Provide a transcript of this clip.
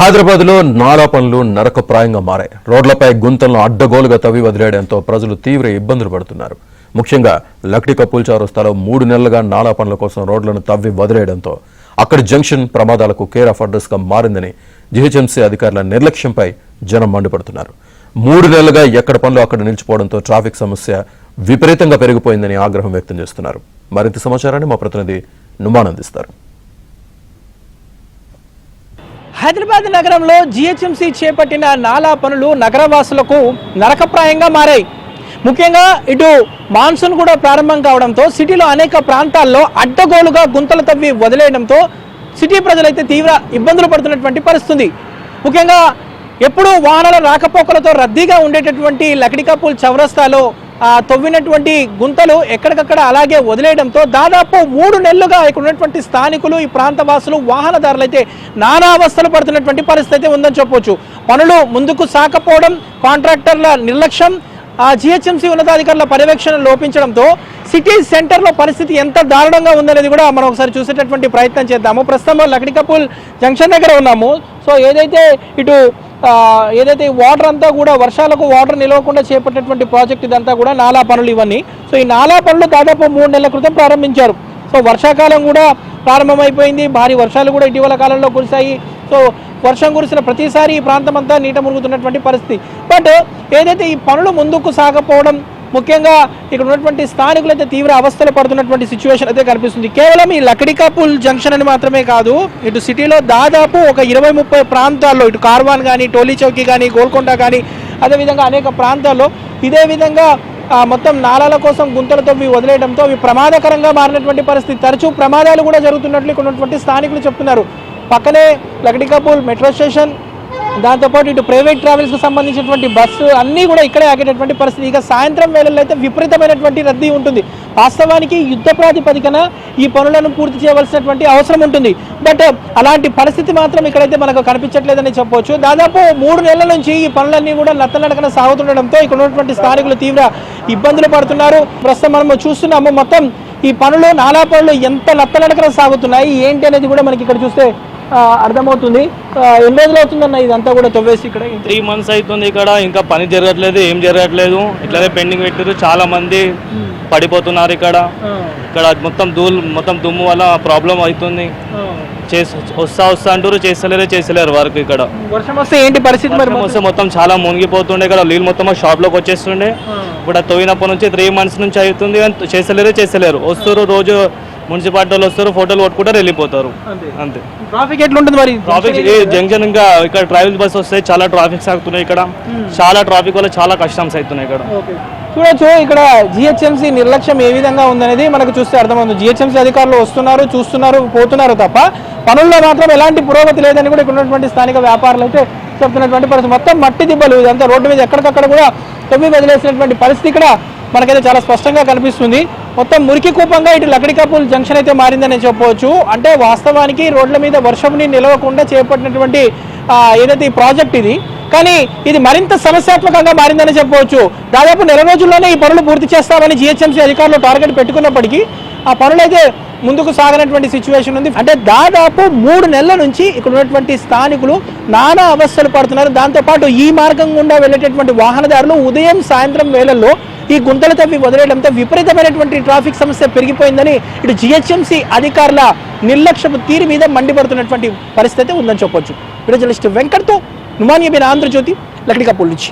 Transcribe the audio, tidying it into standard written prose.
హైదరాబాద్లో నాలా పనులు నరకప్రాయంగా మారాయి. రోడ్లపై గుంతలను అడ్డగోలుగా తవ్వి వదిలేయడంతో ప్రజలు తీవ్ర ఇబ్బందులు పడుతున్నారు. ముఖ్యంగా లక్డీ కపూల్ చౌరస్తాలో 3 నెలలుగా నాలా పనుల కోసం రోడ్లను తవ్వి వదిలేయడంతో అక్కడి జంక్షన్ ప్రమాదాలకు కేర్ ఆఫ్ అడ్రస్ గా మారిందని జీహెచ్ఎంసీ అధికారుల నిర్లక్ష్యంపై జనం మండిపడుతున్నారు. 3 నెలలుగా ఎక్కడ పనులు అక్కడ నిలిచిపోవడంతో ట్రాఫిక్ సమస్య విపరీతంగా పెరిగిపోయిందని ఆగ్రహం వ్యక్తం చేస్తున్నారు. మరింత సమాచారాన్ని మా ప్రతినిధి నుమాన్ అందిస్తారు. హైదరాబాద్ నగరంలో జీహెచ్ఎంసీ చేపట్టిన నాలా పనులు నగరవాసులకు నరకప్రాయంగా మారాయి. ముఖ్యంగా ఇటు మాన్సూన్ కూడా ప్రారంభం కావడంతో సిటీలో అనేక ప్రాంతాల్లో అడ్డగోలుగా గుంతలు తవ్వి వదిలేయడంతో సిటీ ప్రజలైతే తీవ్ర ఇబ్బందులు పడుతున్నటువంటి పరిస్థితి. ముఖ్యంగా ఎప్పుడూ వాహనాల రాకపోకలతో రద్దీగా ఉండేటటువంటి లక్డీ కపూల్ చౌరస్తాలో తవ్వినటువంటి గుంతలు ఎక్కడికక్కడ అలాగే వదిలేయడంతో దాదాపు 3 నెలలుగా ఇక్కడ ఉన్నటువంటి స్థానికులు, ఈ ప్రాంత వాసులు, వాహనదారులు అయితే నానా అవస్థలు పడుతున్నటువంటి పరిస్థితి అయితే ఉందని చెప్పొచ్చు. పనులు ముందుకు సాకపోవడం, కాంట్రాక్టర్ల నిర్లక్ష్యం, జీహెచ్ఎంసీ ఉన్నతాధికారుల పర్యవేక్షణ లోపించడంతో సిటీ సెంటర్లో పరిస్థితి ఎంత దారుణంగా ఉందనేది కూడా మనం ఒకసారి చూసేటటువంటి ప్రయత్నం చేద్దాము. ప్రస్తుతం లక్డీ కపూల్ జంక్షన్ దగ్గర ఉన్నాము. సో ఏదైతే వాటర్ అంతా కూడా వర్షాలకు వాటర్ నిలవకుండా చేపట్టినటువంటి ప్రాజెక్ట్ ఇదంతా కూడా నాలా పనులు ఇవన్నీ. సో ఈ నాలా పనులు దాదాపు 3 నెలల క్రితం ప్రారంభించారు. సో వర్షాకాలం కూడా ప్రారంభమైపోయింది. భారీ వర్షాలు కూడా ఇటీవల కాలంలో కురిశాయి. సో వర్షం కురిసిన ప్రతిసారి ఈ ప్రాంతం అంతా నీట మురుగుతున్నటువంటి పరిస్థితి. బట్ ఏదైతే ఈ పనులు ముందుకు సాగపోవడం, ముఖ్యంగా ఇక్కడ ఉన్నటువంటి స్థానికులు అయితే తీవ్ర అవస్థలు పడుతున్నటువంటి సిచ్యువేషన్ అయితే కనిపిస్తుంది. కేవలం ఈ లక్డీ కపూల్ జంక్షన్ అని మాత్రమే కాదు, ఇటు సిటీలో దాదాపు ఒక 20-30 ప్రాంతాల్లో, ఇటు కార్వాన్ కానీ, టోలీ చౌకీ కానీ, గోల్కొండ కానీ, అదేవిధంగా అనేక ప్రాంతాల్లో ఇదే విధంగా మొత్తం నాలాల కోసం గుంతలు తవ్వి వదిలేయడంతో అవి ప్రమాదకరంగా మారినటువంటి పరిస్థితి. తరచూ ప్రమాదాలు కూడా జరుగుతున్నట్లు ఇక్కడ ఉన్నటువంటి స్థానికులు చెప్తున్నారు. పక్కనే లక్డీ కపూల్ మెట్రో స్టేషన్, దాంతోపాటు ఇటు ప్రైవేట్ ట్రావెల్స్కి సంబంధించినటువంటి బస్సు అన్నీ కూడా ఇక్కడే ఆగేటటువంటి పరిస్థితి. ఇక సాయంత్రం వేళల్లో అయితే విపరీతమైనటువంటి రద్దీ ఉంటుంది. వాస్తవానికి యుద్ధ ప్రాతిపదికన ఈ పనులను పూర్తి చేయవలసినటువంటి అవసరం ఉంటుంది. బట్ అలాంటి పరిస్థితి మాత్రం ఇక్కడైతే మనకు కనిపించట్లేదని చెప్పవచ్చు. దాదాపు 3 నెలల నుంచి ఈ పనులన్నీ కూడా నత్తనడకన సాగుతుండడంతో ఇక్కడ ఉన్నటువంటి స్థానికులు తీవ్ర ఇబ్బందులు పడుతున్నారు. ప్రస్తుతం మనం చూస్తున్నాము మొత్తం ఈ పనులు, నాలా పనులు ఎంత నత్తనడకన సాగుతున్నాయి ఏంటి అనేది కూడా మనకి ఇక్కడ చూస్తే అర్థమవుతుంది. ఎన్ని రోజులు అవుతుందన్న ఇదంతా కూడా తవ్వేసి? ఇక్కడ 3 months అవుతుంది. ఇక్కడ ఇంకా పని జరగట్లేదు, ఏం జరగట్లేదు. ఇట్లానే పెండింగ్ పెట్టారు. చాలా మంది పడిపోతున్నారు. ఇక్కడ మొత్తం దుమ్ము వల్ల ప్రాబ్లం అవుతుంది. వస్తా అంటారు, చేస్తలేరు వర్క్. ఇక్కడ వర్షం వస్తే ఏంటి పరిస్థితి? మొత్తం చాలా మునిగిపోతుండే. ఇక్కడ నీళ్ళు మొత్తం షాప్ లోకి వచ్చేస్తుండే. ఇప్పుడు తవ్వినప్పటి నుంచి 3 months నుంచి అవుతుంది. చేస్తలేరు. వస్తారు, రోజు మున్సిపాలిటీలు వస్తారు, ఫోటోలు కొట్టుకుంటారు, వెళ్ళిపోతారు. అంతే. ట్రాఫిక్ ఎట్లుంటుంది మరి? ట్రాఫిక్ జంక్షన్ ఇంకా ఇక్కడ ట్రావెల్ బస్ వస్తే చాలా ట్రాఫిక్ సాగుతున్నాయి. ఇక్కడ చాలా ట్రాఫిక్ వల్ల చాలా కష్టాలు అవుతున్నాయి. ఇక్కడ చూడొచ్చు, ఇక్కడ జిహెచ్ఎంసీ నిర్లక్ష్యం ఏ విధంగా ఉందనేది మనకు చూస్తే అర్థమవుతుంది. జిహెచ్ఎంసీ అధికారులు వస్తున్నారు, చూస్తున్నారు, పోతున్నారు తప్ప పనుల్లో మాత్రం ఎలాంటి పురోగతి లేదని కూడా ఇక్కడ ఉన్నటువంటి స్థానిక వ్యాపారులు అయితే చెప్తున్నటువంటి పరిస్థితి. మొత్తం మట్టి దిబ్బలు ఇదంతా రోడ్డు మీద ఎక్కడికక్కడ కూడా తవ్వి వదిలేసినటువంటి పరిస్థితి ఇక్కడ మనకైతే చాలా స్పష్టంగా కనిపిస్తుంది. మొత్తం మురికి కూపంగా ఇటు లక్డీ కపూల్ జంక్షన్ అయితే మారిందని చెప్పవచ్చు. అంటే వాస్తవానికి రోడ్ల మీద వర్షం నీరు నిలవకుండా చేపట్టినటువంటి ఏదైతే ఈ ప్రాజెక్ట్ ఇది, కానీ ఇది మరింత సమస్యాత్మకంగా మారిందని చెప్పవచ్చు. దాదాపు 1 రోజుల్లోనే ఈ పనులు పూర్తి చేస్తామని జీహెచ్ఎంసీ అధికారులు టార్గెట్ పెట్టుకున్నప్పటికీ ఆ పనులైతే ముందుకు సాగనటువంటి సిచ్యువేషన్ ఉంది. అంటే దాదాపు 3 నెలల నుంచి ఇక్కడ ఉన్నటువంటి స్థానికులు నానా అవస్థలు పడుతున్నారు. దాంతోపాటు ఈ మార్గం గుండా వెళ్ళేటటువంటి వాహనదారులు ఉదయం, సాయంత్రం వేళల్లో ఈ గుంతలు తవ్వి వదిలేయడంతో విపరీతమైనటువంటి ట్రాఫిక్ సమస్య పెరిగిపోయిందని ఇటు జిహెచ్ఎంసీ అధికారుల నిర్లక్ష్యపు తీరు మీద మండిపడుతున్నటువంటి పరిస్థితి ఉందని చెప్పొచ్చు. వీడియో జర్నలిస్ట్ వెంకట్తో నుమాన్, ఆంధ్రజ్యోతి, లక్డీ కపూల్ నుంచి.